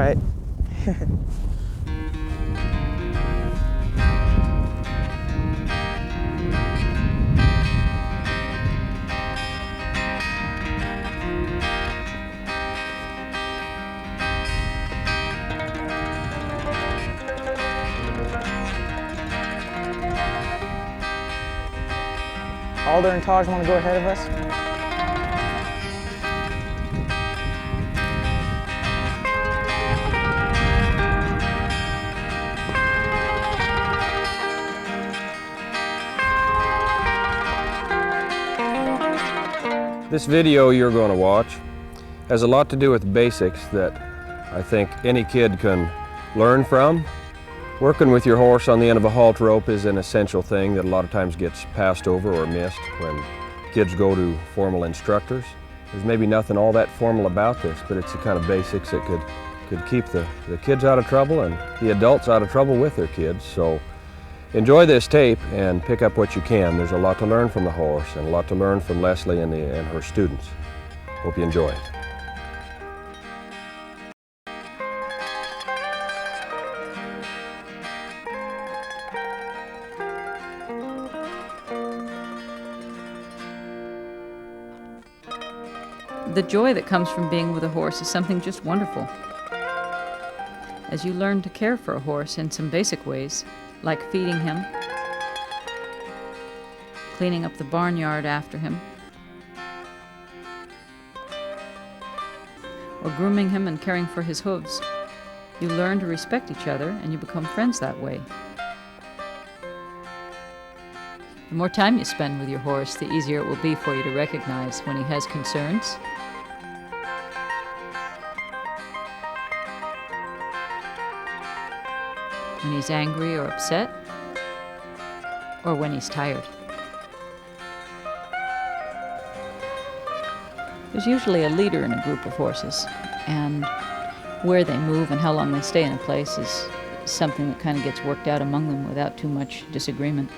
right? Halter and Taj want to go ahead of us? This video you're going to watch has a lot to do with basics that I think any kid can learn from. Working with your horse on the end of a halter rope is an essential thing that a lot of times gets passed over or missed when kids go to formal instructors. There's maybe nothing all that formal about this, but it's the kind of basics that could keep the kids out of trouble and the adults out of trouble with their kids. So enjoy this tape and pick up what you can. There's a lot to learn from the horse and a lot to learn from Leslie and her students. Hope you enjoy it. The joy that comes from being with a horse is something just wonderful. As you learn to care for a horse in some basic ways, like feeding him, cleaning up the barnyard after him, or grooming him and caring for his hooves, you learn to respect each other and you become friends that way. The more time you spend with your horse, the easier it will be for you to recognize when he has concerns, when he's angry or upset, or when he's tired. There's usually a leader in a group of horses, and where they move and how long they stay in a place is something that kind of gets worked out among them without too much disagreement.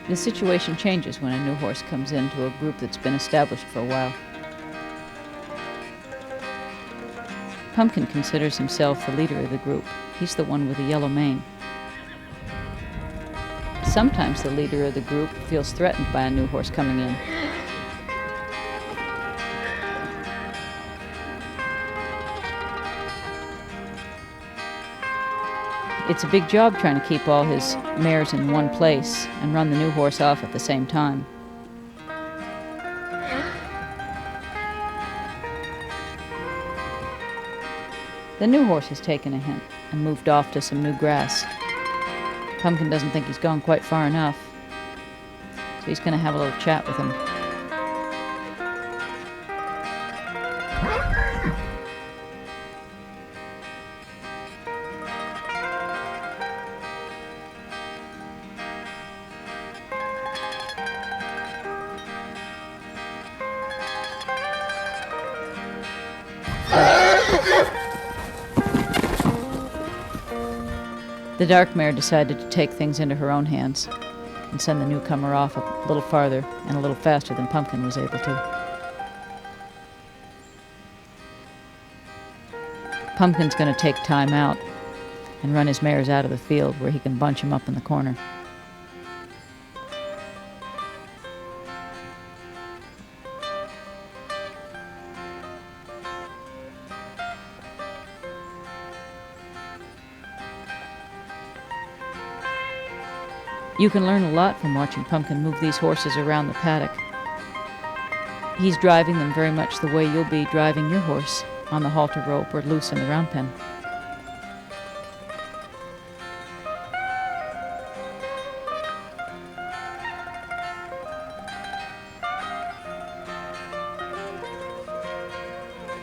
The situation changes when a new horse comes into a group that's been established for a while. Pumpkin considers himself the leader of the group. He's the one with the yellow mane. Sometimes the leader of the group feels threatened by a new horse coming in. It's a big job trying to keep all his mares in one place and run the new horse off at the same time. The new horse has taken a hint and moved off to some new grass. Pumpkin doesn't think he's gone quite far enough, so he's going to have a little chat with him. The dark mare decided to take things into her own hands and send the newcomer off a little farther and a little faster than Pumpkin was able to. Pumpkin's going to take time out and run his mares out of the field where he can bunch them up in the corner. You can learn a lot from watching Pumpkin move these horses around the paddock. He's driving them very much the way you'll be driving your horse on the halter rope or loose in the round pen.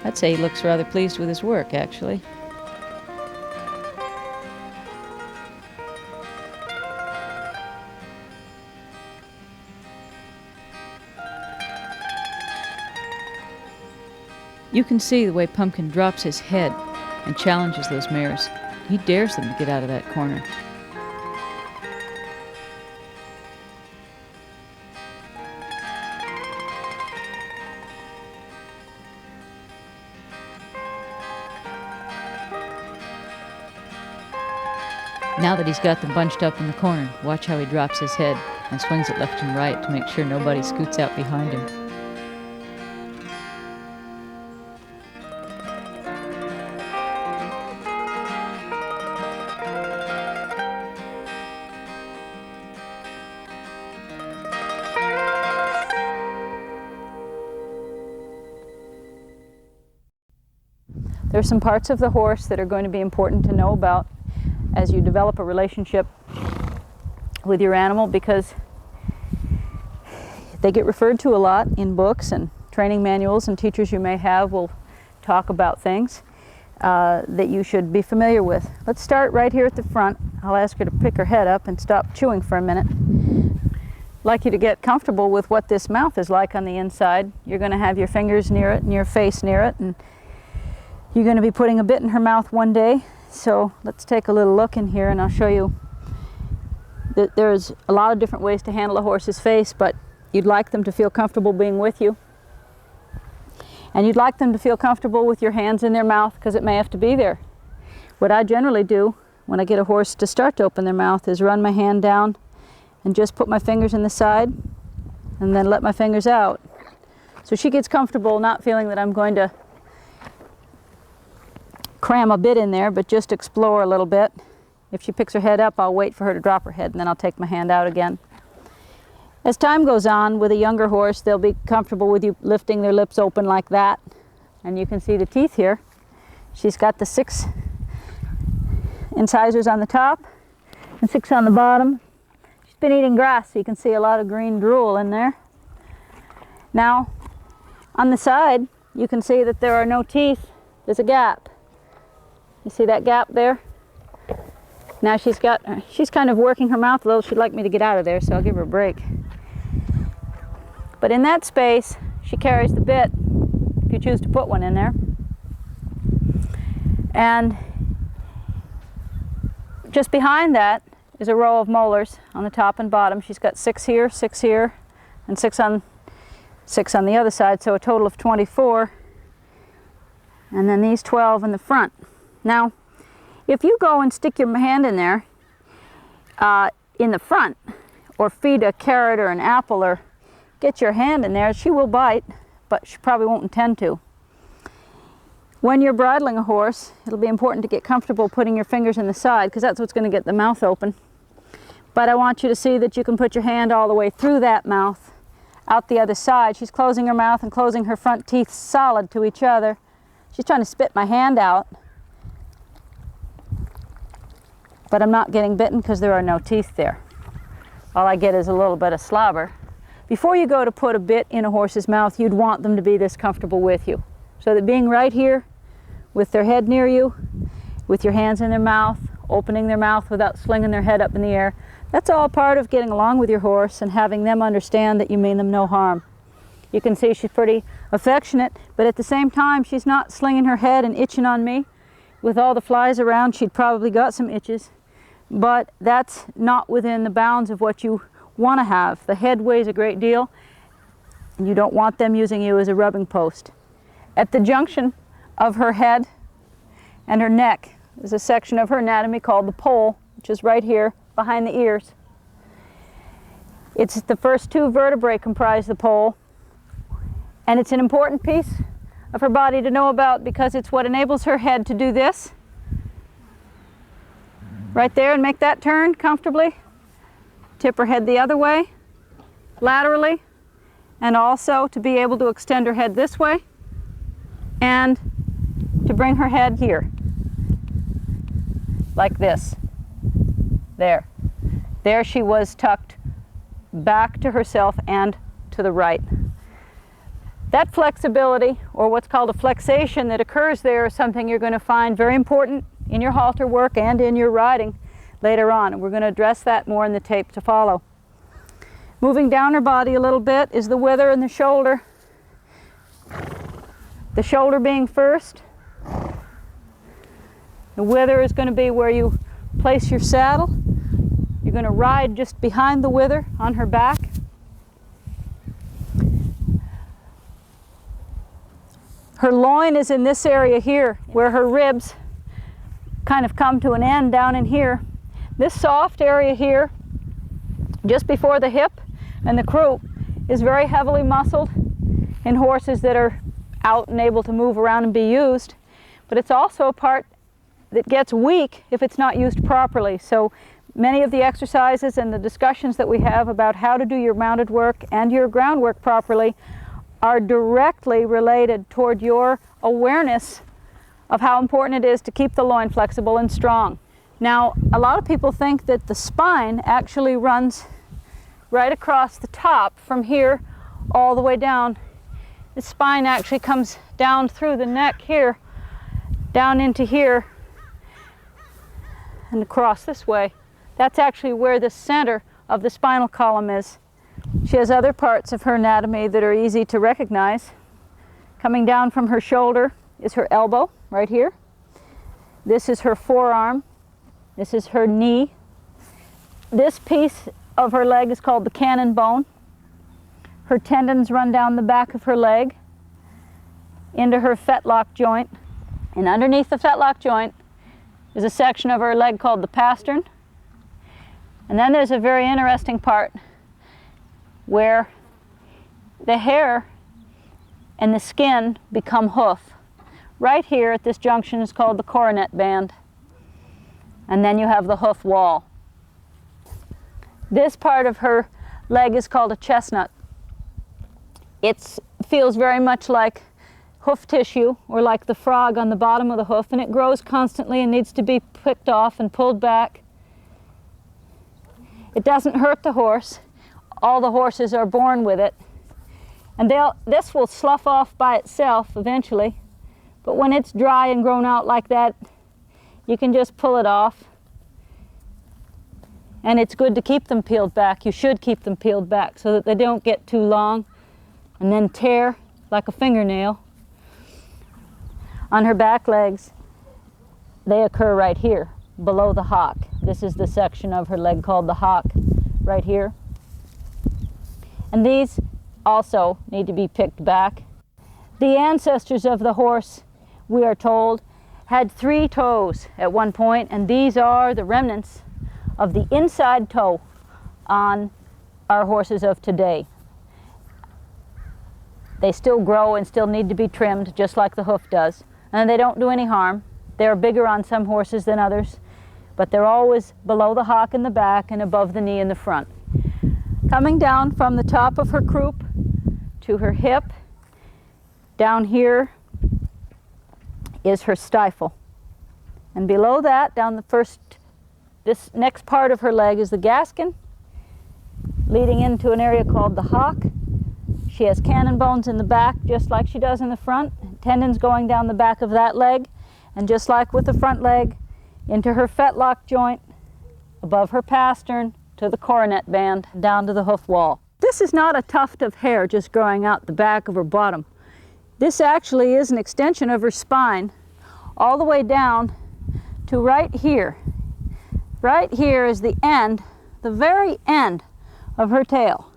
I'd say he looks rather pleased with his work, actually. You can see the way Pumpkin drops his head and challenges those mares. He dares them to get out of that corner. Now that he's got them bunched up in the corner, watch how he drops his head and swings it left and right to make sure nobody scoots out behind him. There's some parts of the horse that are going to be important to know about as you develop a relationship with your animal, because they get referred to a lot in books and training manuals, and teachers you may have will talk about things that you should be familiar with. Let's start right here at the front. I'll ask her to pick her head up and stop chewing for a minute. I'd like you to get comfortable with what this mouth is like on the inside. You're going to have your fingers near it and your face near it, and you're going to be putting a bit in her mouth one day. So let's take a little look in here and I'll show you that there's a lot of different ways to handle a horse's face, but you'd like them to feel comfortable being with you. And you'd like them to feel comfortable with your hands in their mouth, because it may have to be there. What I generally do when I get a horse to start to open their mouth is run my hand down and just put my fingers in the side and then let my fingers out. So she gets comfortable not feeling that I'm going to cram a bit in there, but just explore a little bit. If she picks her head up, I'll wait for her to drop her head, and then I'll take my hand out again. As time goes on with a younger horse, they'll be comfortable with you lifting their lips open like that. And you can see the teeth here. She's got the 6 incisors on the top and 6 on the bottom. She's been eating grass, so you can see a lot of green drool in there. Now, on the side, you can see that there are no teeth. There's a gap. You see that gap there? Now she's kind of working her mouth a little. She'd like me to get out of there, so I'll give her a break. But in that space, she carries the bit, if you choose to put one in there. And just behind that is a row of molars on the top and bottom. She's got 6 here, and 6 on the other side, so a total of 24. And then these 12 in the front. Now, if you go and stick your hand in there in the front, or feed a carrot or an apple, or get your hand in there, she will bite, but she probably won't intend to. When you're bridling a horse, it'll be important to get comfortable putting your fingers in the side, because that's what's going to get the mouth open. But I want you to see that you can put your hand all the way through that mouth, out the other side. She's closing her mouth and closing her front teeth solid to each other. She's trying to spit my hand out. But I'm not getting bitten because there are no teeth there. All I get is a little bit of slobber. Before you go to put a bit in a horse's mouth, you'd want them to be this comfortable with you. So that being right here, with their head near you, with your hands in their mouth, opening their mouth without slinging their head up in the air, that's all part of getting along with your horse and having them understand that you mean them no harm. You can see she's pretty affectionate, but at the same time, she's not slinging her head and itching on me. With all the flies around, she'd probably got some itches. But that's not within the bounds of what you want to have. The head weighs a great deal, and you don't want them using you as a rubbing post. At the junction of her head and her neck is a section of her anatomy called the poll, which is right here behind the ears. It's the first 2 vertebrae comprise the poll, and it's an important piece of her body to know about, because it's what enables her head to do this right there and make that turn comfortably, tip her head the other way, laterally, and also to be able to extend her head this way and to bring her head here, like this. There. There she was tucked back to herself and to the right. That flexibility, or what's called a flexation that occurs there, is something you're going to find very important in your halter work and in your riding later on. And we're going to address that more in the tape to follow. Moving down her body a little bit is the wither and the shoulder. The shoulder being first. The wither is going to be where you place your saddle. You're going to ride just behind the wither on her back. Her loin is in this area here, where her ribs kind of come to an end down in here. This soft area here, just before the hip and the croup, is very heavily muscled in horses that are out and able to move around and be used. But it's also a part that gets weak if it's not used properly. So many of the exercises and the discussions that we have about how to do your mounted work and your groundwork properly are directly related toward your awareness of how important it is to keep the loin flexible and strong. Now, a lot of people think that the spine actually runs right across the top from here all the way down. The spine actually comes down through the neck here, down into here, and across this way. That's actually where the center of the spinal column is. She has other parts of her anatomy that are easy to recognize. Coming down from her shoulder is her elbow, right here. This is her forearm. This is her knee. This piece of her leg is called the cannon bone. Her tendons run down the back of her leg into her fetlock joint. And underneath the fetlock joint is a section of her leg called the pastern. And then there's a very interesting part where the hair and the skin become hoof. Right here at this junction is called the coronet band. And then you have the hoof wall. This part of her leg is called a chestnut. It feels very much like hoof tissue, or like the frog on the bottom of the hoof, and it grows constantly and needs to be picked off and pulled back. It doesn't hurt the horse. All the horses are born with it. And this will slough off by itself eventually, but when it's dry and grown out like that, you can just pull it off. And it's good to keep them peeled back. You should keep them peeled back so that they don't get too long and then tear like a fingernail. On her back legs, they occur right here, below the hock. This is the section of her leg called the hock, right here. And these also need to be picked back. The ancestors of the horse, we are told, had 3 toes at one point, and these are the remnants of the inside toe on our horses of today. They still grow and still need to be trimmed, just like the hoof does. And they don't do any harm. They're bigger on some horses than others, but they're always below the hock in the back and above the knee in the front. Coming down from the top of her croup to her hip, down here is her stifle. And below that, down this next part of her leg is the gaskin, leading into an area called the hock. She has cannon bones in the back, just like she does in the front, tendons going down the back of that leg, and just like with the front leg, into her fetlock joint, above her pastern, to the coronet band, down to the hoof wall. This is not a tuft of hair just growing out the back of her bottom. This actually is an extension of her spine, all the way down to right here. Right here is the end, the very end of her tail.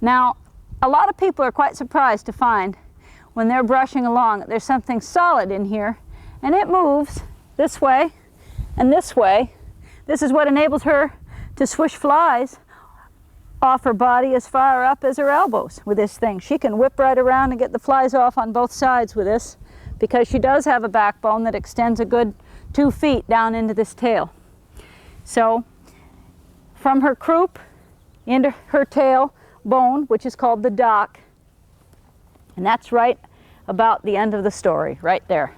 Now, a lot of people are quite surprised to find when they're brushing along that there's something solid in here, and it moves this way and this way. This is what enables her to swish flies off her body as far up as her elbows with this thing. She can whip right around and get the flies off on both sides with this, because she does have a backbone that extends a good 2 feet down into this tail. So from her croup into her tail bone, which is called the dock, and that's right about the end of the story, right there.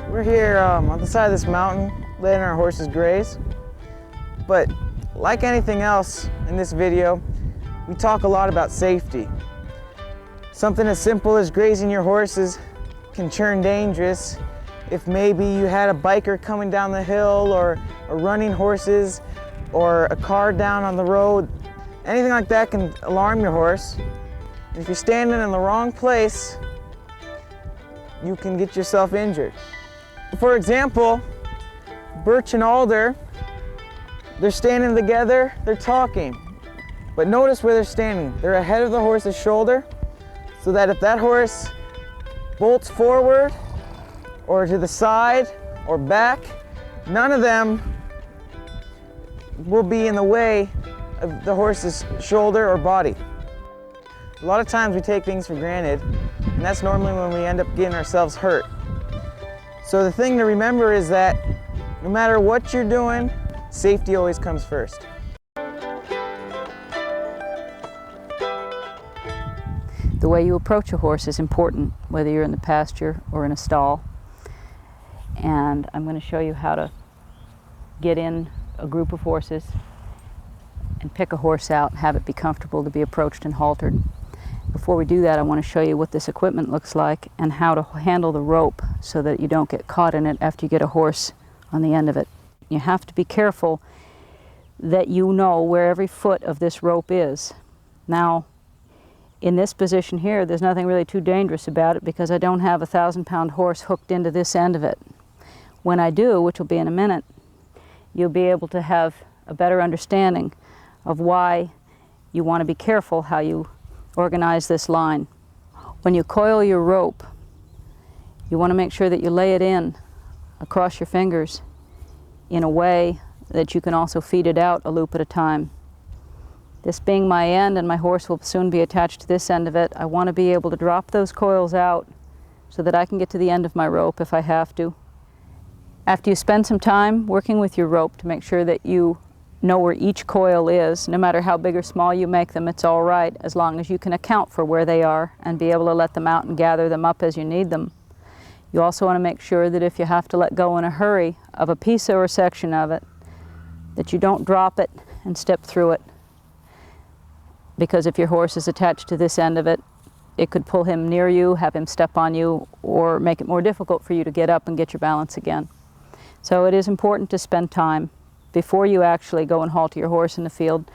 We're here on the side of this mountain, letting our horses graze. But like anything else in this video, we talk a lot about safety. Something as simple as grazing your horses can turn dangerous if maybe you had a biker coming down the hill or running horses or a car down on the road. Anything like that can alarm your horse. If you're standing in the wrong place, you can get yourself injured. For example, Birch and Alder, they're standing together, they're talking. But notice where they're standing. They're ahead of the horse's shoulder, so that if that horse bolts forward or to the side or back, none of them will be in the way of the horse's shoulder or body. A lot of times we take things for granted, and that's normally when we end up getting ourselves hurt. So the thing to remember is that no matter what you're doing, safety always comes first. The way you approach a horse is important, whether you're in the pasture or in a stall. And I'm going to show you how to get in a group of horses and pick a horse out, have it be comfortable to be approached and haltered. Before we do that, I want to show you what this equipment looks like and how to handle the rope so that you don't get caught in it after you get a horse on the end of it. You have to be careful that you know where every foot of this rope is. Now, in this position here, there's nothing really too dangerous about it because I don't have a 1,000-pound horse hooked into this end of it. When I do, which will be in a minute, you'll be able to have a better understanding of why you want to be careful how you organize this line. When you coil your rope, you want to make sure that you lay it in across your fingers in a way that you can also feed it out a loop at a time. This being my end, and my horse will soon be attached to this end of it, I want to be able to drop those coils out so that I can get to the end of my rope if I have to. After you spend some time working with your rope to make sure that you know where each coil is, no matter how big or small you make them, it's all right as long as you can account for where they are and be able to let them out and gather them up as you need them. You also want to make sure that if you have to let go in a hurry of a piece or a section of it, that you don't drop it and step through it. Because if your horse is attached to this end of it, it could pull him near you, have him step on you, or make it more difficult for you to get up and get your balance again. So it is important to spend time before you actually go and halter your horse in the field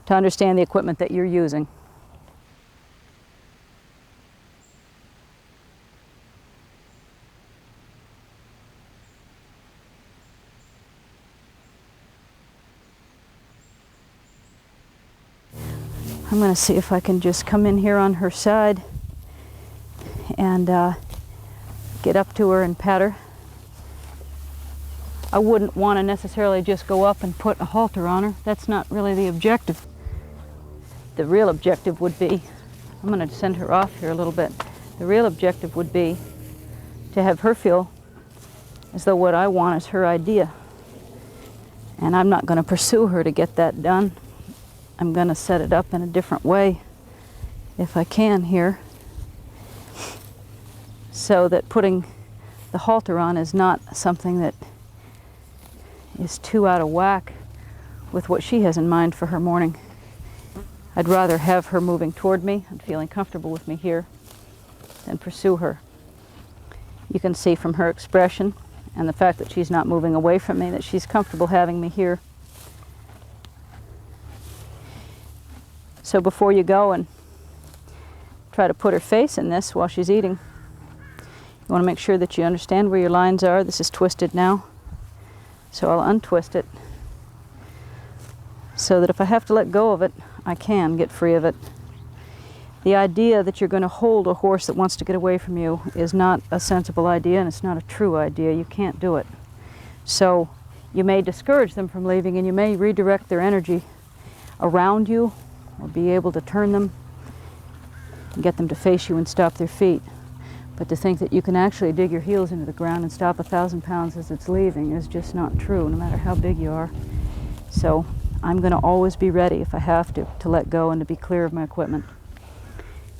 to understand the equipment that you're using. I'm going to see if I can just come in here on her side and get up to her and pat her. I wouldn't want to necessarily just go up and put a halter on her. That's not really the objective. The real objective would be, I'm going to send her off here a little bit. The real objective would be to have her feel as though what I want is her idea. And I'm not going to pursue her to get that done. I'm going to set it up in a different way, if I can here, so that putting the halter on is not something that is too out of whack with what she has in mind for her morning. I'd rather have her moving toward me and feeling comfortable with me here than pursue her. You can see from her expression and the fact that she's not moving away from me that she's comfortable having me here. So before you go and try to put her face in this while she's eating, you want to make sure that you understand where your lines are. This is twisted now, so I'll untwist it so that if I have to let go of it, I can get free of it. The idea that you're going to hold a horse that wants to get away from you is not a sensible idea, and it's not a true idea. You can't do it. So you may discourage them from leaving, and you may redirect their energy around you or be able to turn them and get them to face you and stop their feet. But to think that you can actually dig your heels into the ground and stop 1,000 pounds as it's leaving is just not true, no matter how big you are. So I'm going to always be ready if I have to let go and to be clear of my equipment.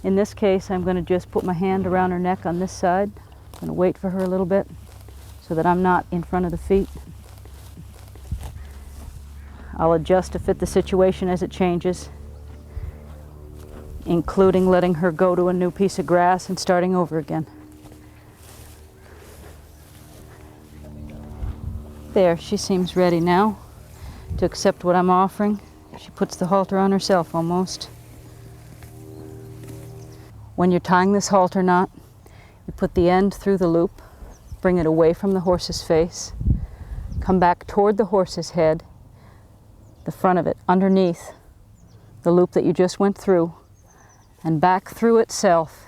In this case, I'm going to just put my hand around her neck on this side. I'm going to wait for her a little bit so that I'm not in front of the feet. I'll adjust to fit the situation as it changes, including letting her go to a new piece of grass and starting over again. There, she seems ready now to accept what I'm offering. She puts the halter on herself almost. When you're tying this halter knot, you put the end through the loop, bring it away from the horse's face, come back toward the horse's head, the front of it, underneath the loop that you just went through, and back through itself,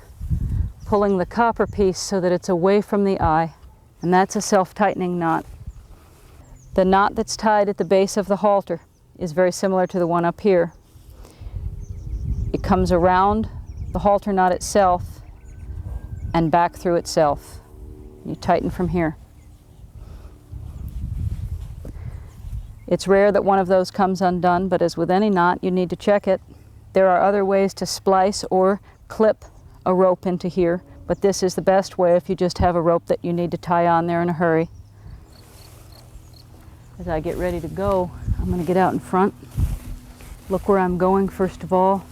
pulling the copper piece so that it's away from the eye, and that's a self-tightening knot. The knot that's tied at the base of the halter is very similar to the one up here. It comes around the halter knot itself and back through itself. You tighten from here. It's rare that one of those comes undone, but as with any knot, you need to check it. There are other ways to splice or clip a rope into here, but this is the best way if you just have a rope that you need to tie on there in a hurry. As I get ready to go, I'm going to get out in front, look where I'm going first of all,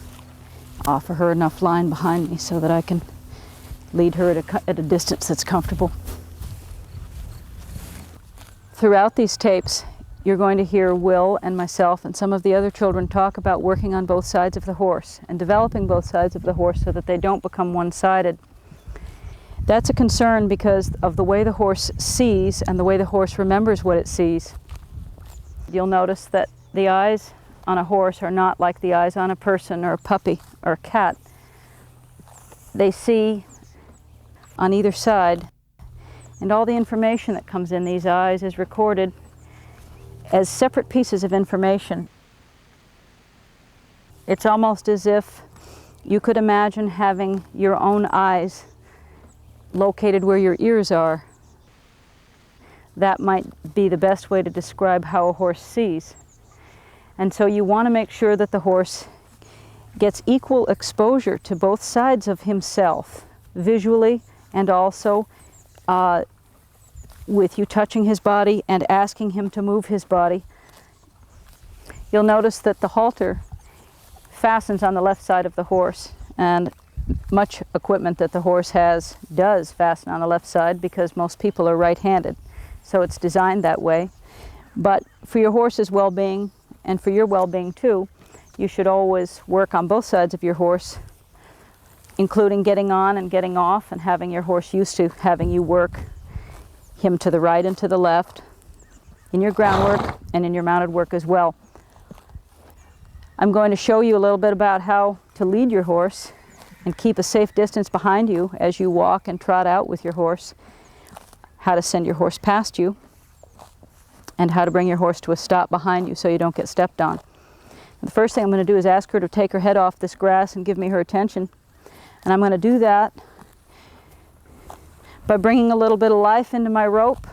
offer her enough line behind me so that I can lead her at a distance that's comfortable. Throughout these tapes, you're going to hear Will and myself and some of the other children talk about working on both sides of the horse and developing both sides of the horse so that they don't become one-sided. That's a concern because of the way the horse sees and the way the horse remembers what it sees. You'll notice that the eyes on a horse are not like the eyes on a person or a puppy or a cat. They see on either side, and all the information that comes in these eyes is recorded as separate pieces of information. It's almost as if you could imagine having your own eyes located where your ears are. That might be the best way to describe how a horse sees. And so you want to make sure that the horse gets equal exposure to both sides of himself, visually and also with you touching his body and asking him to move his body. You'll notice that the halter fastens on the left side of the horse, and much equipment that the horse has does fasten on the left side because most people are right-handed. So it's designed that way. But for your horse's well-being, and for your well-being too, you should always work on both sides of your horse, including getting on and getting off and having your horse used to having you work him to the right and to the left in your groundwork and in your mounted work as well. I'm going to show you a little bit about how to lead your horse and keep a safe distance behind you as you walk and trot out with your horse, how to send your horse past you, and how to bring your horse to a stop behind you so you don't get stepped on. The first thing I'm going to do is ask her to take her head off this grass and give me her attention. And I'm going to do that by bringing a little bit of life into my rope.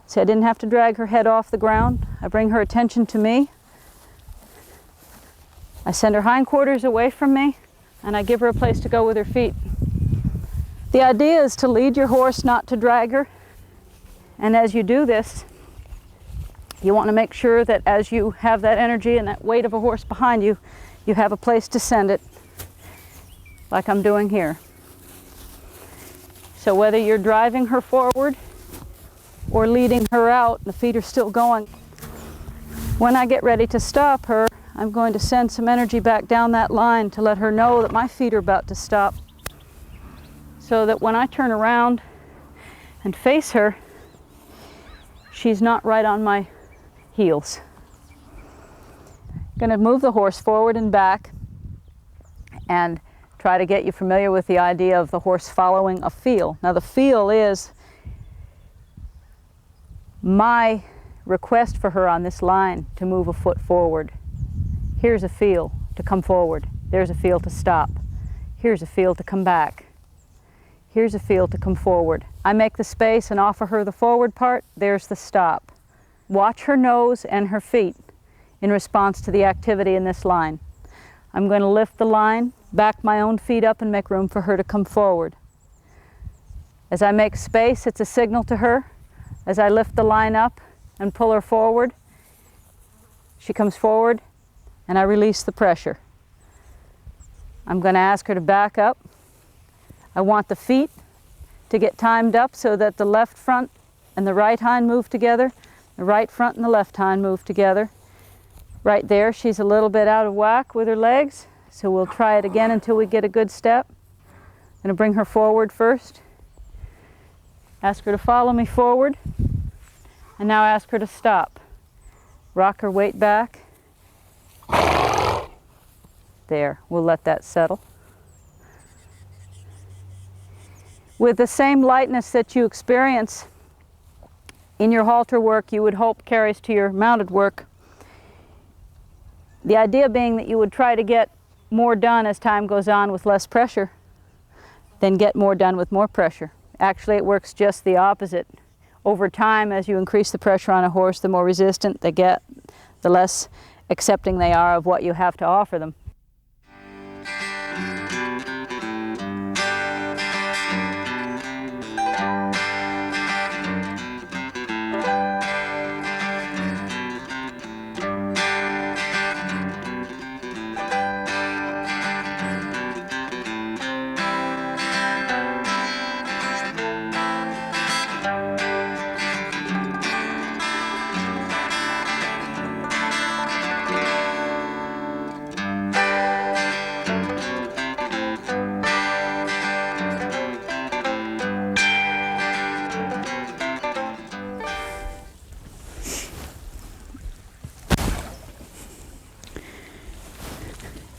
See, I didn't have to drag her head off the ground. I bring her attention to me. I send her hindquarters away from me, and I give her a place to go with her feet. The idea is to lead your horse, not to drag her. And as you do this, you want to make sure that as you have that energy and that weight of a horse behind you, you have a place to send it, like I'm doing here. So whether you're driving her forward or leading her out, the feet are still going. When I get ready to stop her, I'm going to send some energy back down that line to let her know that my feet are about to stop, so that when I turn around and face her, she's not right on my heels. I'm going to move the horse forward and back and try to get you familiar with the idea of the horse following a feel. Now the feel is my request for her on this line to move a foot forward. Here's a feel to come forward. There's a feel to stop. Here's a feel to come back. Here's a feel to come forward. I make the space and offer her the forward part. There's the stop. Watch her nose and her feet in response to the activity in this line. I'm going to lift the line, back my own feet up, and make room for her to come forward. As I make space, it's a signal to her. As I lift the line up and pull her forward, she comes forward, and I release the pressure. I'm going to ask her to back up. I want the feet to get timed up so that the left front and the right hind move together, the right front and the left hind move together. Right there, she's a little bit out of whack with her legs, so we'll try it again until we get a good step. I'm going to bring her forward first. Ask her to follow me forward, and now ask her to stop. Rock her weight back. There, we'll let that settle. With the same lightness that you experience in your halter work, you would hope carries to your mounted work. The idea being that you would try to get more done as time goes on with less pressure than get more done with more pressure. Actually, it works just the opposite. Over time, as you increase the pressure on a horse, the more resistant they get, the less accepting they are of what you have to offer them.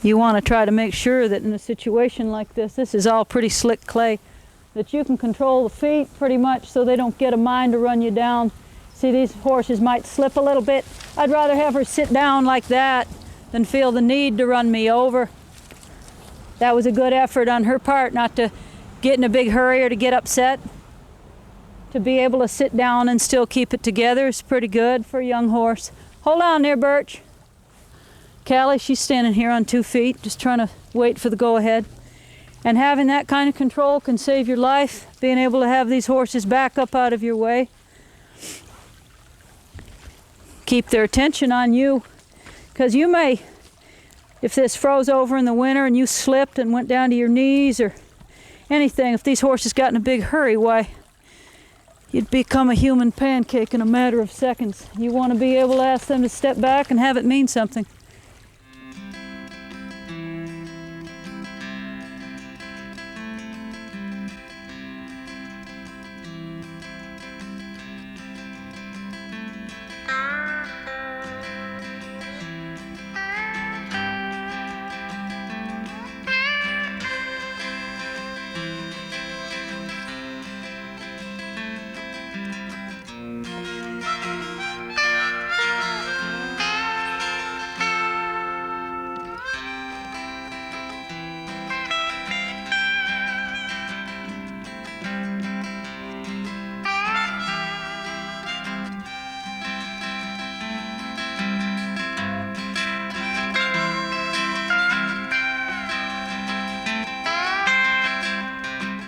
You want to try to make sure that in a situation like this is all pretty slick clay, that you can control the feet pretty much so they don't get a mind to run you down. See, these horses might slip a little bit. I'd rather have her sit down like that than feel the need to run me over. That was a good effort on her part, not to get in a big hurry or to get upset. To be able to sit down and still keep it together is pretty good for a young horse. Hold on there, Birch. Callie, she's standing here on 2 feet, just trying to wait for the go-ahead. And having that kind of control can save your life, being able to have these horses back up out of your way. Keep their attention on you, because you may, if this froze over in the winter and you slipped and went down to your knees or anything, if these horses got in a big hurry, why, you'd become a human pancake in a matter of seconds. You want to be able to ask them to step back and have it mean something.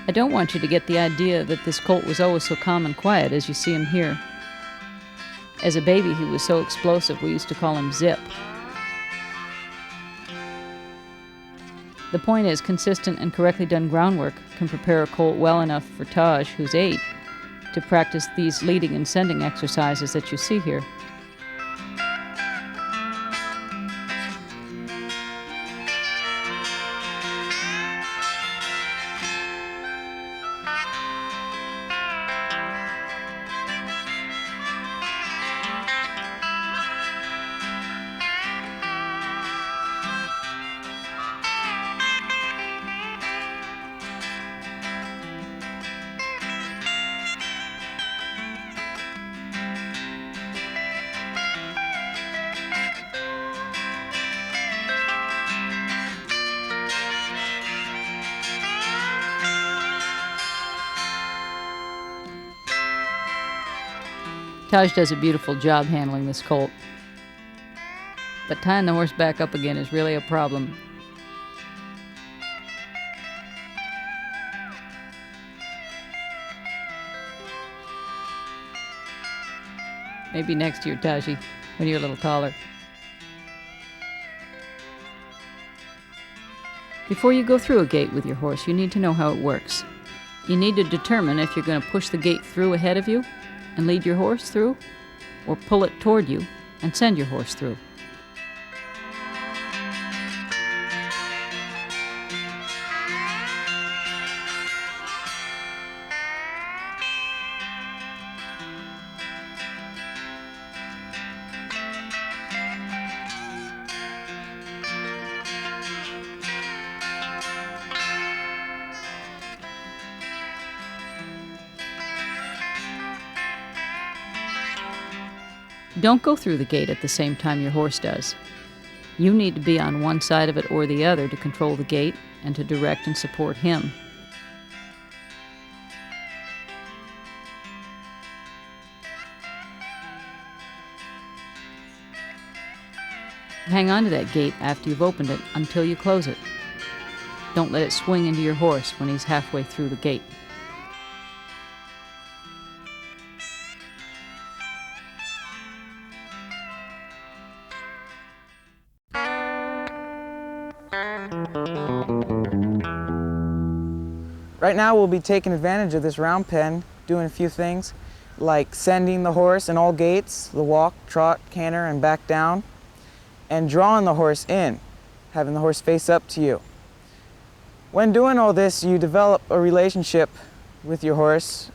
I don't want you to get the idea that this colt was always so calm and quiet as you see him here. As a baby, he was so explosive, we used to call him Zip. The point is, consistent and correctly done groundwork can prepare a colt well enough for Taj, who's 8, to practice these leading and sending exercises that you see here. Taj does a beautiful job handling this colt, but tying the horse back up again is really a problem. Maybe next year, Taji, when you're a little taller. Before you go through a gate with your horse, you need to know how it works. You need to determine if you're going to push the gate through ahead of you, and lead your horse through, or pull it toward you and send your horse through. Don't go through the gate at the same time your horse does. You need to be on one side of it or the other to control the gate and to direct and support him. Hang on to that gate after you've opened it until you close it. Don't let it swing into your horse when he's halfway through the gate. Right now we'll be taking advantage of this round pen, doing a few things like sending the horse in all gaits, the walk, trot, canter, and back down, and drawing the horse in, having the horse face up to you. When doing all this, you develop a relationship with your horse.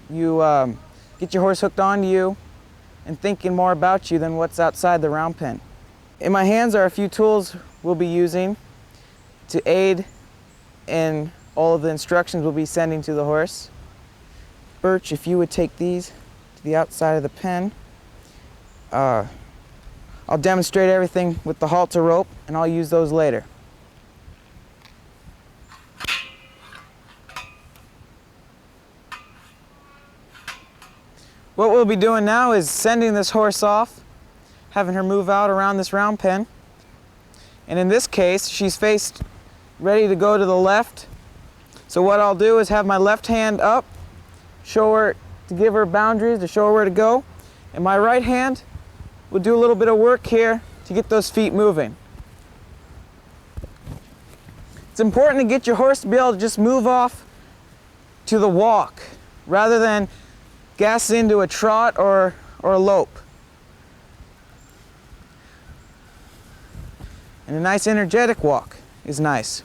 You get your horse hooked onto you and thinking more about you than what's outside the round pen. In my hands are a few tools we'll be using to aid in all of the instructions we'll be sending to the horse. Birch, if you would take these to the outside of the pen. I'll demonstrate everything with the halter rope, and I'll use those later. What we'll be doing now is sending this horse off, having her move out around this round pen. And in this case, she's faced ready to go to the left. So what I'll do is have my left hand up, show her, to give her boundaries, to show her where to go. And my right hand will do a little bit of work here to get those feet moving. It's important to get your horse to be able to just move off to the walk rather than gas into a trot or a lope. And a nice energetic walk is nice.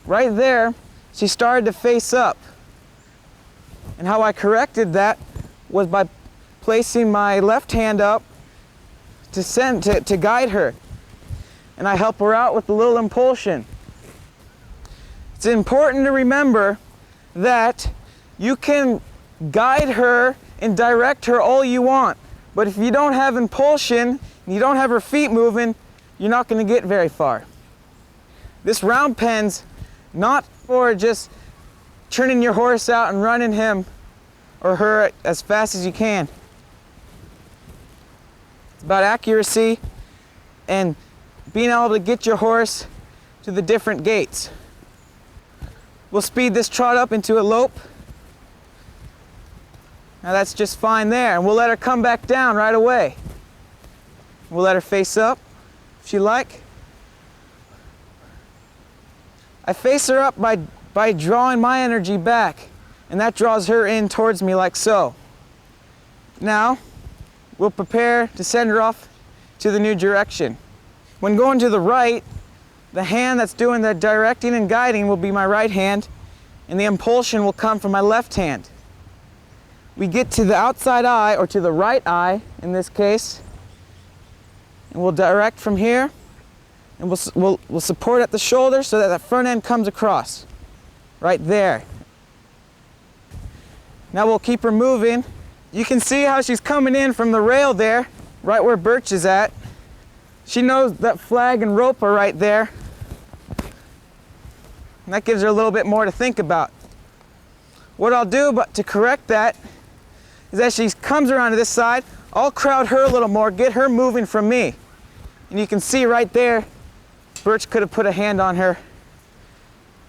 Right there, she started to face up. And how I corrected that was by placing my left hand up to guide her. And I help her out with a little impulsion. It's important to remember that you can guide her and direct her all you want. But if you don't have impulsion, and you don't have her feet moving, you're not going to get very far. This round pen's not for just turning your horse out and running him or her as fast as you can. It's about accuracy and being able to get your horse to the different gaits. We'll speed this trot up into a lope. Now that's just fine there, and we'll let her come back down right away. We'll let her face up if she like. I face her up by drawing my energy back, and that draws her in towards me like so. Now, we'll prepare to send her off to the new direction. When going to the right, the hand that's doing the directing and guiding will be my right hand, and the impulsion will come from my left hand. We get to the outside eye, or to the right eye in this case, and we'll direct from here. And we'll support at the shoulder so that the front end comes across, right there. Now we'll keep her moving. You can see how she's coming in from the rail there, right where Birch is at. She knows that flag and rope are right there. And that gives her a little bit more to think about. What I'll do to correct that is as she comes around to this side, I'll crowd her a little more, get her moving from me. And you can see right there, Birch could have put a hand on her.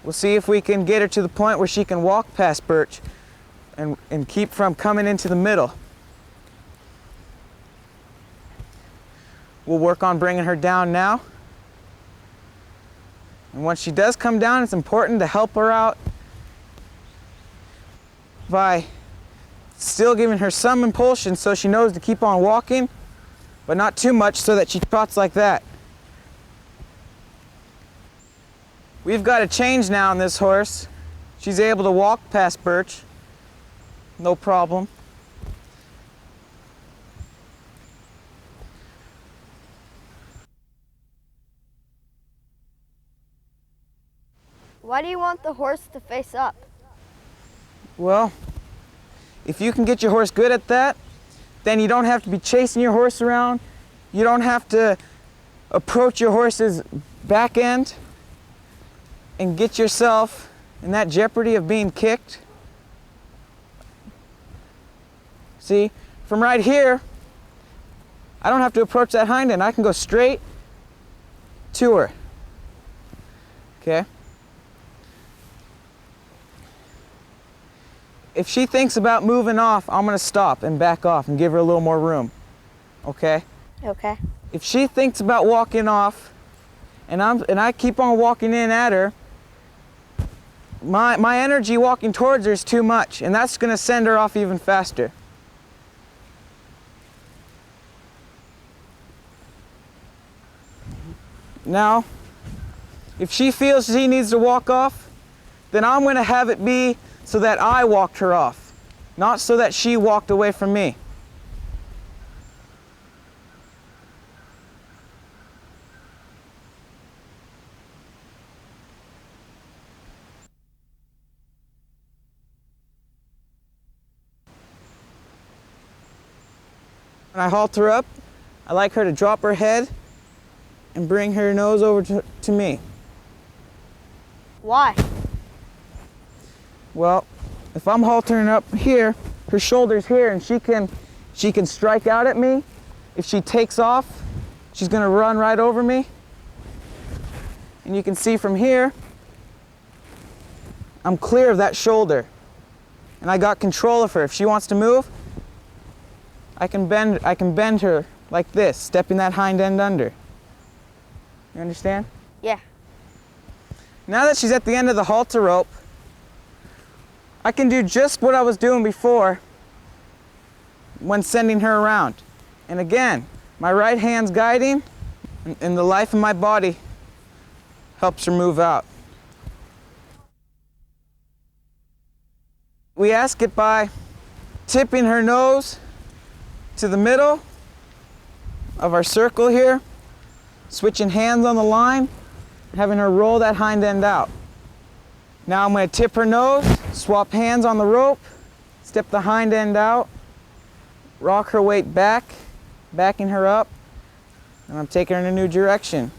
We'll see if we can get her to the point where she can walk past Birch and keep from coming into the middle. We'll work on bringing her down now. And once she does come down, it's important to help her out by still giving her some impulsion so she knows to keep on walking, but not too much so that she trots like that. We've got a change now on this horse. She's able to walk past Birch, no problem. Why do you want the horse to face up? Well, if you can get your horse good at that, then you don't have to be chasing your horse around. You don't have to approach your horse's back end and get yourself in that jeopardy of being kicked. See, from right here, I don't have to approach that hind end. I can go straight to her. Okay? If she thinks about moving off, I'm gonna stop and back off and give her a little more room. Okay? Okay. If she thinks about walking off and I keep on walking in at her, my energy walking towards her is too much, and that's gonna send her off even faster. Now, if she feels she needs to walk off, then I'm gonna have it be so that I walked her off, not so that she walked away from me. When I halt her up, I like her to drop her head and bring her nose over to me. Why? Well, if I'm haltering up here, her shoulder's here, and she can strike out at me. If she takes off, she's gonna run right over me. And you can see from here, I'm clear of that shoulder. And I got control of her. If she wants to move, I can bend her like this, stepping that hind end under. You understand? Yeah. Now that she's at the end of the halter rope, I can do just what I was doing before when sending her around. And again, my right hand's guiding, and the life of my body helps her move out. We ask it by tipping her nose to the middle of our circle here, switching hands on the line, having her roll that hind end out. Now I'm going to tip her nose, swap hands on the rope, step the hind end out, rock her weight back, backing her up, and I'm taking her in a new direction.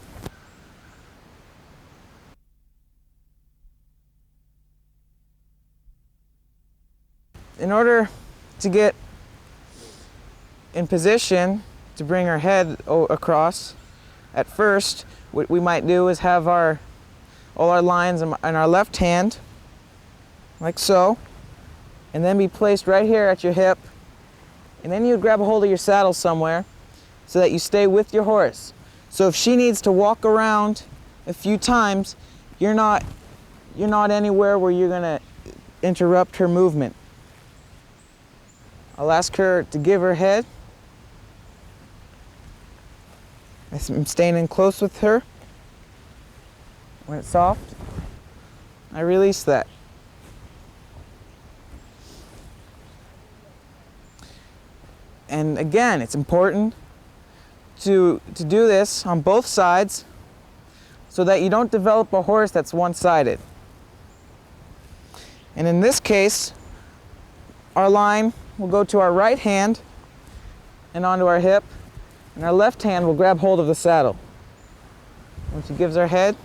In order to get in position to bring her head across, at first what we might do is have all our lines in our left hand, like so, and then be placed right here at your hip, and then you grab a hold of your saddle somewhere so that you stay with your horse. So if she needs to walk around a few times, you're not anywhere where you're gonna interrupt her movement. I'll ask her to give her head. I'm staying in close with her. When it's soft, I release that. And again, it's important to do this on both sides so that you don't develop a horse that's one-sided. And in this case, our line will go to our right hand and onto our hip, and our left hand will grab hold of the saddle. When she gives her head,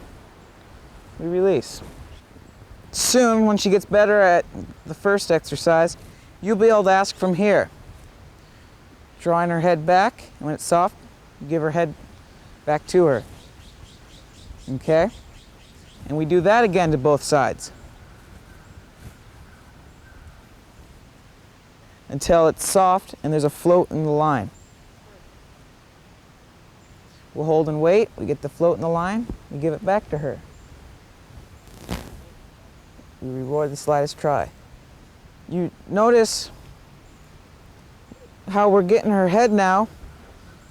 we release. Soon, when she gets better at the first exercise, you'll be able to ask from here. Drawing her head back, and when it's soft, you give her head back to her. Okay? And we do that again to both sides. Until it's soft and there's a float in the line. We'll hold and wait. We get the float in the line. We give it back to her. We reward the slightest try. You notice how we're getting her head now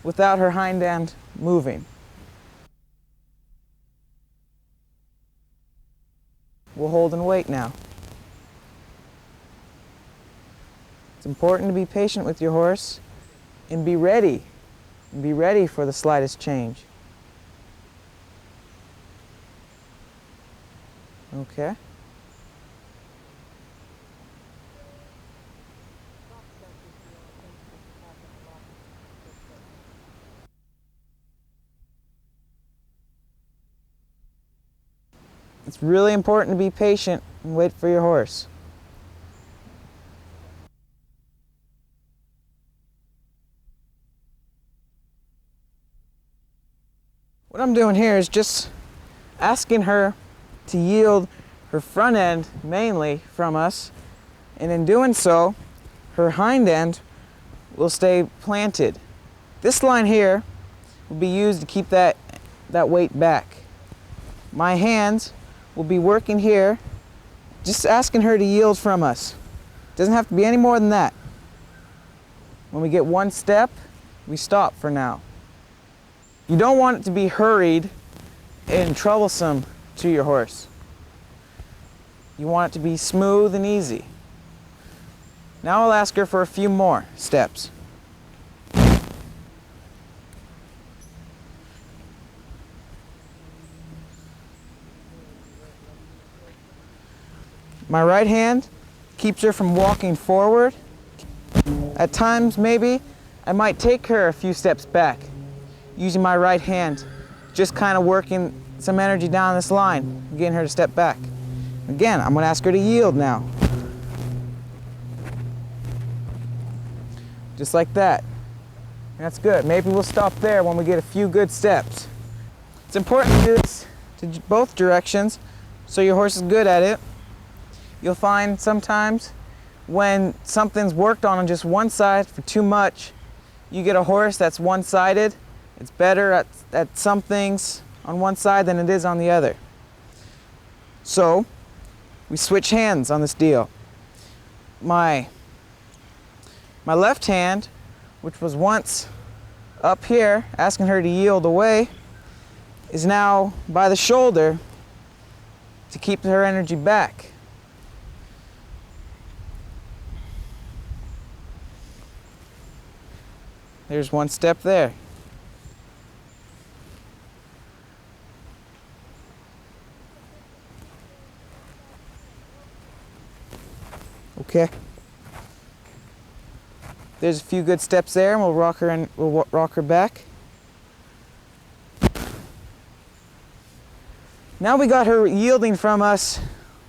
without her hind end moving. We'll hold and wait now. It's important to be patient with your horse and be ready. And be ready for the slightest change. Okay. It's really important to be patient and wait for your horse. What I'm doing here is just asking her to yield her front end mainly from us, and in doing so, her hind end will stay planted. This line here will be used to keep that weight back. My hands will be working here, just asking her to yield from us. Doesn't have to be any more than that. When we get one step, we stop for now. You don't want it to be hurried and troublesome to your horse. You want it to be smooth and easy. Now I'll ask her for a few more steps. My right hand keeps her from walking forward. At times, maybe, I might take her a few steps back, using my right hand, just kind of working some energy down this line, getting her to step back. Again, I'm going to ask her to yield now. Just like that. That's good. Maybe we'll stop there when we get a few good steps. It's important to do this to both directions so your horse is good at it. You'll find sometimes when something's worked on just one side for too much, you get a horse that's one-sided. It's better at some things on one side than it is on the other. So, we switch hands on this deal. My left hand, which was once up here, asking her to yield away, is now by the shoulder to keep her energy back. There's one step there. Okay. There's a few good steps there, and we'll rock her back. Now we got her yielding from us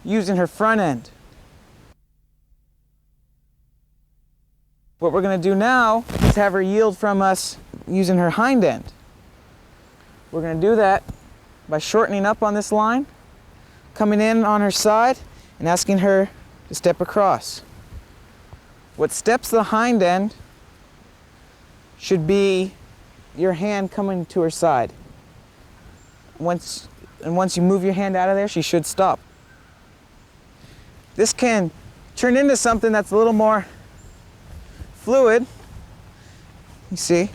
using her front end. What we're going to do now is have her yield from us using her hind end. We're going to do that by shortening up on this line, coming in on her side, and asking her to step across. What steps the hind end should be your hand coming to her side. Once you move your hand out of there, she should stop. This can turn into something that's a little more fluid. You see,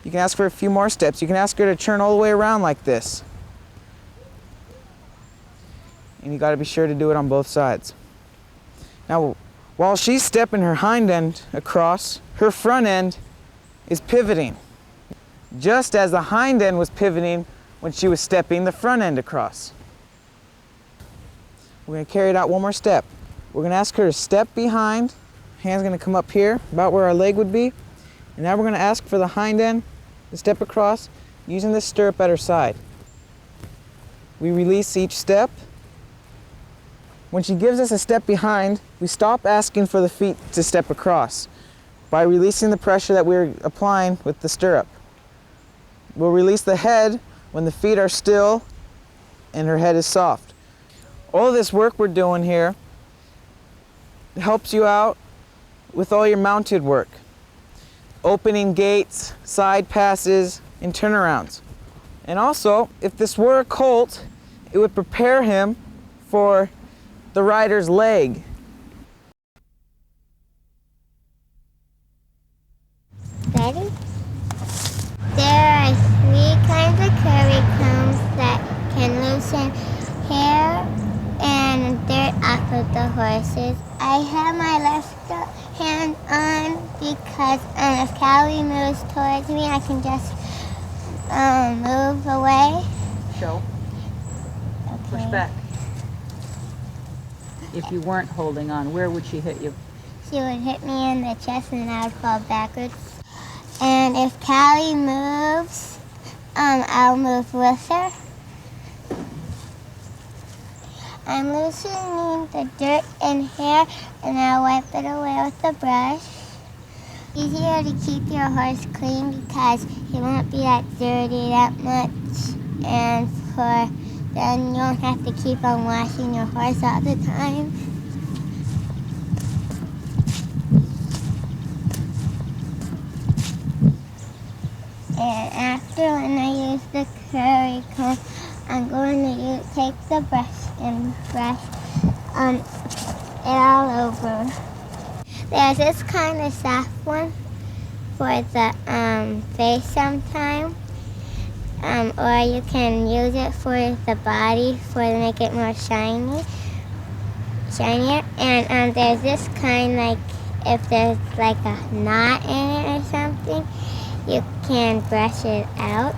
you can ask for a few more steps. You can ask her to turn all the way around like this. And you got to be sure to do it on both sides. Now, while she's stepping her hind end across, her front end is pivoting, just as the hind end was pivoting when she was stepping the front end across. We're going to carry it out one more step. We're going to ask her to step behind. Hand's going to come up here, about where our leg would be. And now we're going to ask for the hind end to step across using this stirrup at her side. We release each step. When she gives us a step behind, we stop asking for the feet to step across by releasing the pressure that we're applying with the stirrup. We'll release the head when the feet are still and her head is soft. All of this work we're doing here helps you out with all your mounted work. Opening gates, side passes, and turnarounds. And also, if this were a colt, it would prepare him for the rider's leg. Ready? There are 3 kinds of curry combs that can loosen hair and dirt off of the horses. I have my left hand on because if Callie moves towards me, I can just move away. Show. Okay. Push back. If you weren't holding on, where would she hit you? She would hit me in the chest and I would fall backwards. And if Callie moves, I'll move with her. I'm loosening the dirt and hair and I'll wipe it away with a brush. Easier to keep your horse clean because he won't be that dirty that much, and then you don't have to keep on washing your horse all the time. And after when I use the curry comb, I'm going to take the brush and brush it all over. There's this kind of soft one for the face sometime, or you can use it for the body to make it more shinier. And there's this kind, like if there's like a knot in it or something, you can brush it out.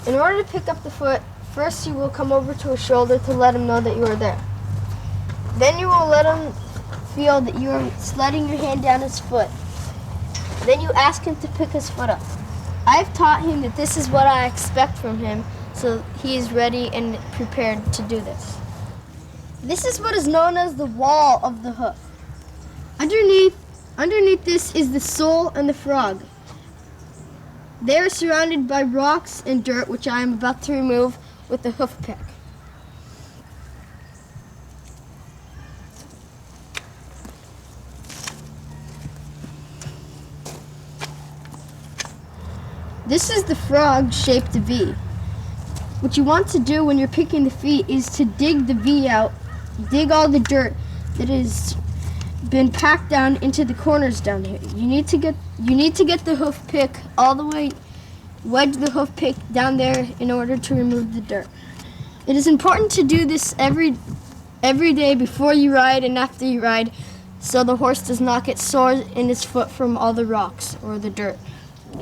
In order to pick up the foot, first you will come over to his shoulder to let him know that you are there. Then you will let him feel that you are sliding your hand down his foot. Then you ask him to pick his foot up. I've taught him that this is what I expect from him, so he is ready and prepared to do this. This is what is known as the wall of the hoof. Underneath this is the sole and the frog. They are surrounded by rocks and dirt, which I am about to remove with the hoof pick. This is the frog-shaped V. What you want to do when you're picking the feet is to dig the V out, dig all the dirt that has been packed down into the corners down here. You need to get the hoof pick all the way, wedge the hoof pick down there in order to remove the dirt. It is important to do this every day before you ride and after you ride, so the horse does not get sore in its foot from all the rocks or the dirt.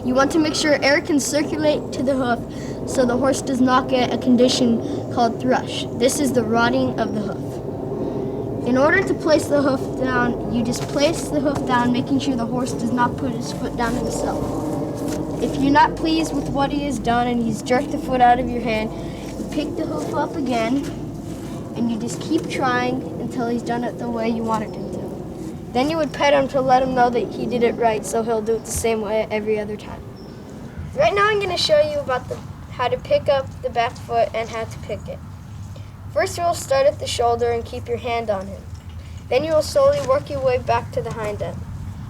You want to make sure air can circulate to the hoof so the horse does not get a condition called thrush. This is the rotting of the hoof. In order to place the hoof down, you just place the hoof down, making sure the horse does not put his foot down himself. If you're not pleased with what he has done and he's jerked the foot out of your hand, you pick the hoof up again and you just keep trying until he's done it the way you wanted him to. Then you would pet him to let him know that he did it right, so he'll do it the same way every other time. Right now I'm going to show you about how to pick up the back foot and how to pick it. First you will start at the shoulder and keep your hand on him. Then you will slowly work your way back to the hind end.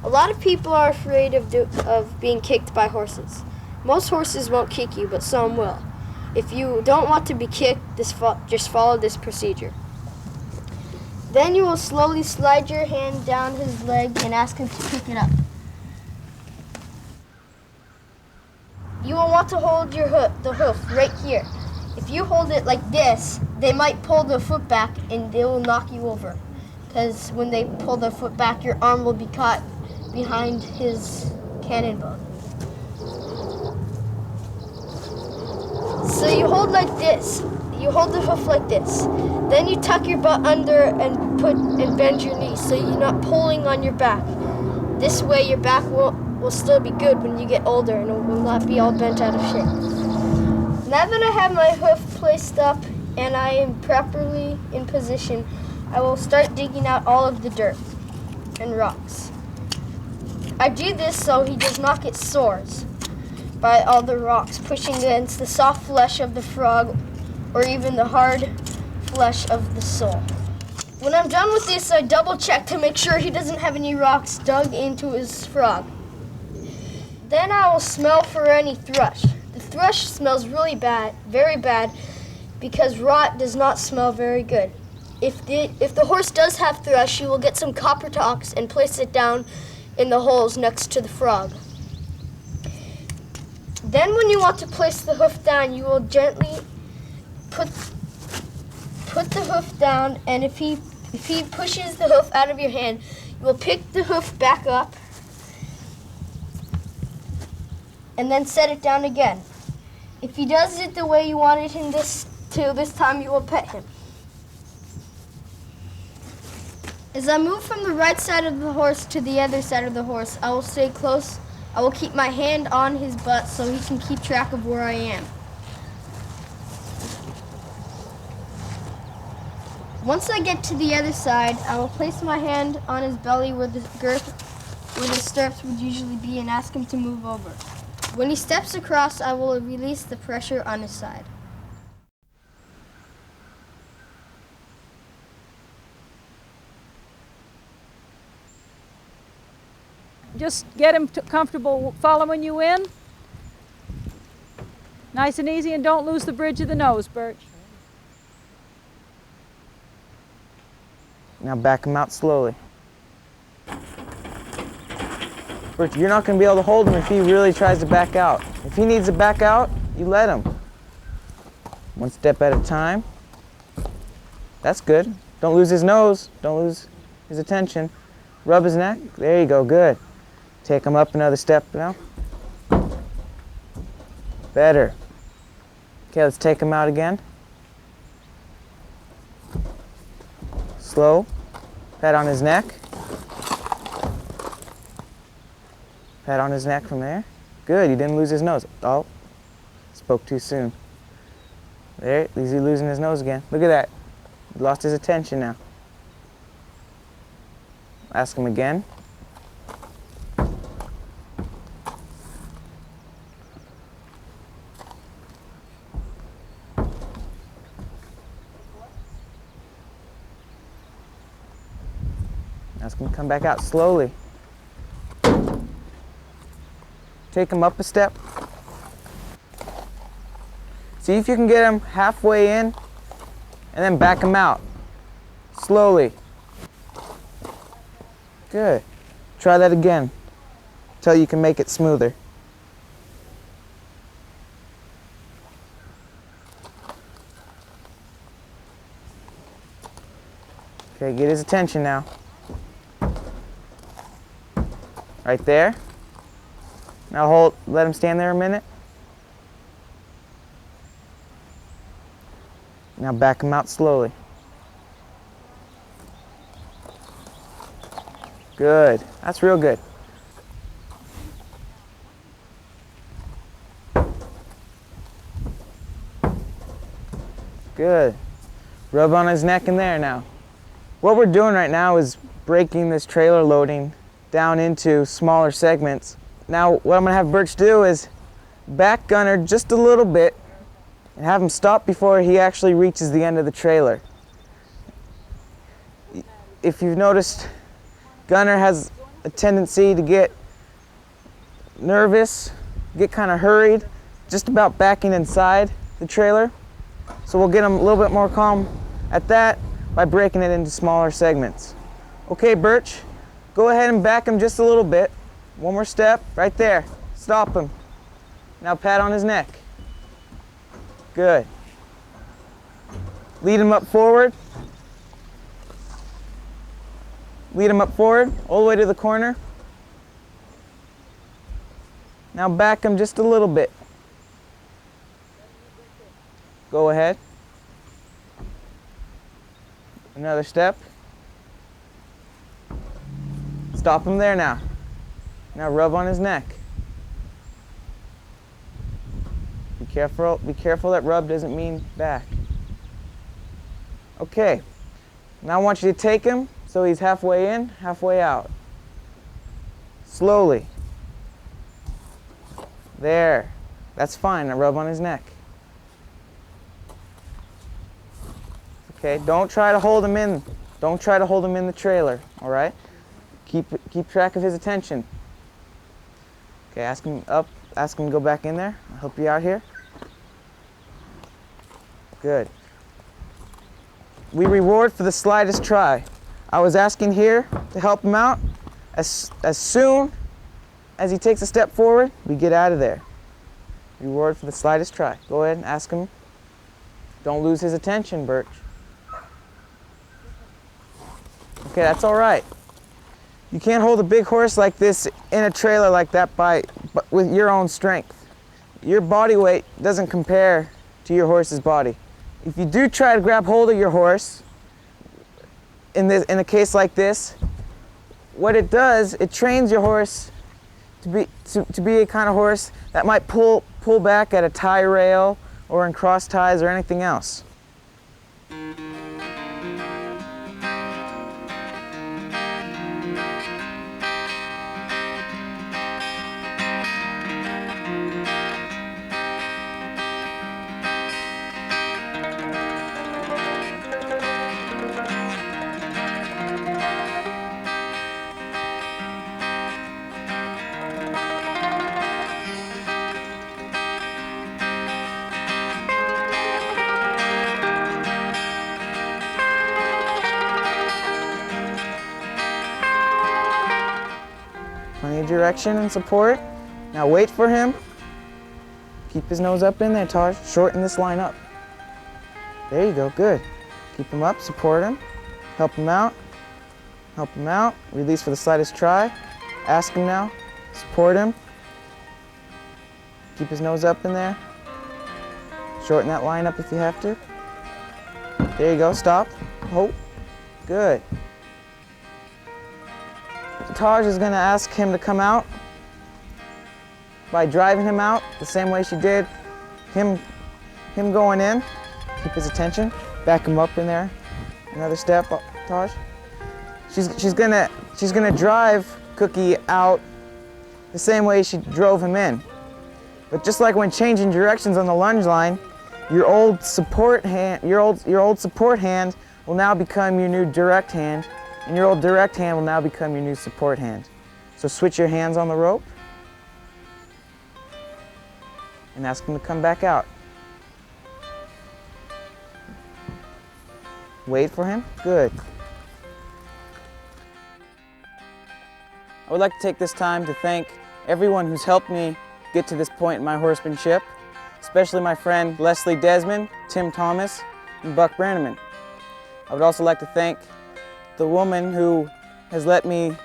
A lot of people are afraid of being kicked by horses. Most horses won't kick you, but some will. If you don't want to be kicked, just follow this procedure. Then you will slowly slide your hand down his leg and ask him to pick it up. You will want to hold the hoof right here. If you hold it like this, they might pull the foot back and they will knock you over. Because when they pull their foot back, your arm will be caught behind his cannon bone. So you hold like this. You hold the hoof like this. Then you tuck your butt under and bend your knees so you're not pulling on your back. This way your back will still be good when you get older and it will not be all bent out of shape. Now that I have my hoof placed up and I am properly in position, I will start digging out all of the dirt and rocks. I do this so he does not get sores by all the rocks pushing against the soft flesh of the frog or even the hard flesh of the sole. When I'm done with this, I double check to make sure he doesn't have any rocks dug into his frog. Then I will smell for any thrush. The thrush smells really bad, very bad, because rot does not smell very good. If the horse does have thrush, you will get some copper tocks and place it down in the holes next to the frog. Then when you want to place the hoof down, you will gently put the hoof down, and if he pushes the hoof out of your hand, you will pick the hoof back up and then set it down again. If he does it the way you wanted him this time you will pet him. As I move from the right side of the horse to the other side of the horse, I will stay close. I will keep my hand on his butt so he can keep track of where I am. Once I get to the other side, I will place my hand on his belly where the stirrups would usually be and ask him to move over. When he steps across, I will release the pressure on his side. Just get him comfortable following you in. Nice and easy, and don't lose the bridge of the nose, Birch. Now back him out slowly. Birch, you're not going to be able to hold him if he really tries to back out. If he needs to back out, you let him. One step at a time. That's good. Don't lose his nose. Don't lose his attention. Rub his neck. There you go. Good. Take him up another step now. Better. Okay, let's take him out again. Slow. Pat on his neck. Pat on his neck from there. Good, he didn't lose his nose. Oh, spoke too soon. There, he's losing his nose again. Look at that. He lost his attention now. Ask him again. Ask him to come back out slowly. Take him up a step. See if you can get him halfway in and then back him out. Slowly. Good. Try that again until you can make it smoother. Okay, get his attention now. Right there. Now let him stand there a minute. Now back him out slowly. Good. That's real good. Good. Rub on his neck in there now. What we're doing right now is breaking this trailer loading down into smaller segments. Now what I'm gonna have Birch do is back Gunner just a little bit and have him stop before he actually reaches the end of the trailer. If you've noticed, Gunner has a tendency to get nervous, get kind of hurried, just about backing inside the trailer. So we'll get him a little bit more calm at that by breaking it into smaller segments. Okay, Birch, go ahead and back him just a little bit. One more step, right there. Stop him. Now pat on his neck. Good. Lead him up forward. Lead him up forward, all the way to the corner. Now back him just a little bit. Go ahead. Another step. Stop him there now. Now rub on his neck. Be careful that rub doesn't mean back. Okay. Now I want you to take him so he's halfway in, halfway out. Slowly. There. That's fine. Now rub on his neck. Okay, don't try to hold him in. Don't try to hold him in the trailer, all right? Keep track of his attention. Okay, ask him to go back in there. I'll help you out here. Good. We reward for the slightest try. I was asking here to help him out. As soon as he takes a step forward, we get out of there. Reward for the slightest try. Go ahead and ask him. Don't lose his attention, Birch. Okay, that's all right. You can't hold a big horse like this in a trailer like that with your own strength. Your body weight doesn't compare to your horse's body. If you do try to grab hold of your horse in a case like this, what it does, it trains your horse to be a kind of horse that might pull back at a tie rail or in cross ties or anything else. Plenty of direction and support. Now wait for him. Keep his nose up in there, Taj. Shorten this line up. There you go, good. Keep him up, support him. Help him out. Help him out. Release for the slightest try. Ask him now. Support him. Keep his nose up in there. Shorten that line up if you have to. There you go, stop. Hope. Good. Taj is going to ask him to come out by driving him out the same way she did him going in. Keep his attention. Back him up in there. Another step up, Taj. She's gonna drive Cookie out the same way she drove him in. But just like when changing directions on the lunge line, your old support hand will now become your new direct hand. And your old direct hand will now become your new support hand. So switch your hands on the rope and ask him to come back out. Wait for him. Good. I would like to take this time to thank everyone who's helped me get to this point in my horsemanship, especially my friend Leslie Desmond, Tim Thomas, and Buck Brannaman. I would also like to thank the woman who has let me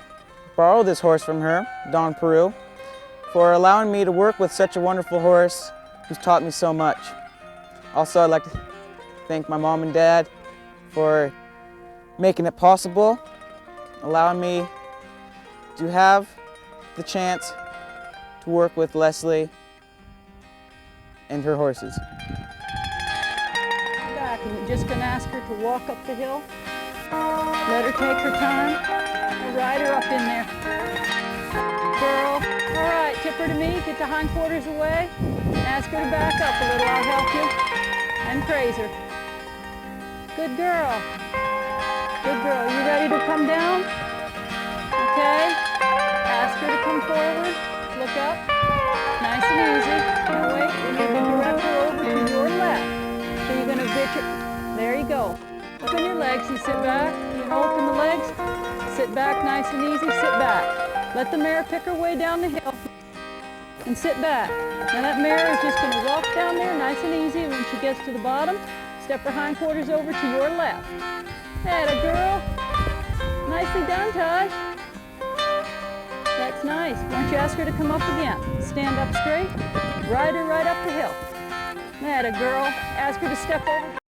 borrow this horse from her, Dawn Peru, for allowing me to work with such a wonderful horse who's taught me so much. Also, I'd like to thank my mom and dad for making it possible, allowing me to have the chance to work with Leslie and her horses. Back. We're just going to ask her to walk up the hill. Let her take her time. And ride her up in there. Girl. All right, tip her to me. Get the hindquarters away. Ask her to back up a little. I'll help you. And praise her. Good girl. Good girl. You ready to come down? Okay. Ask her to come forward. Look up. Nice and easy. Now wait. We need to direct her over to your left. So you're going to bitch her. There you go. Open your legs and sit back. You open the legs. Sit back nice and easy. Sit back. Let the mare pick her way down the hill. And sit back. Now that mare is just going to walk down there nice and easy. When she gets to the bottom, step her hindquarters over to your left. Atta girl. Nicely done, Taj. That's nice. Why don't you ask her to come up again? Stand up straight. Ride her right up the hill. Atta girl. Ask her to step over.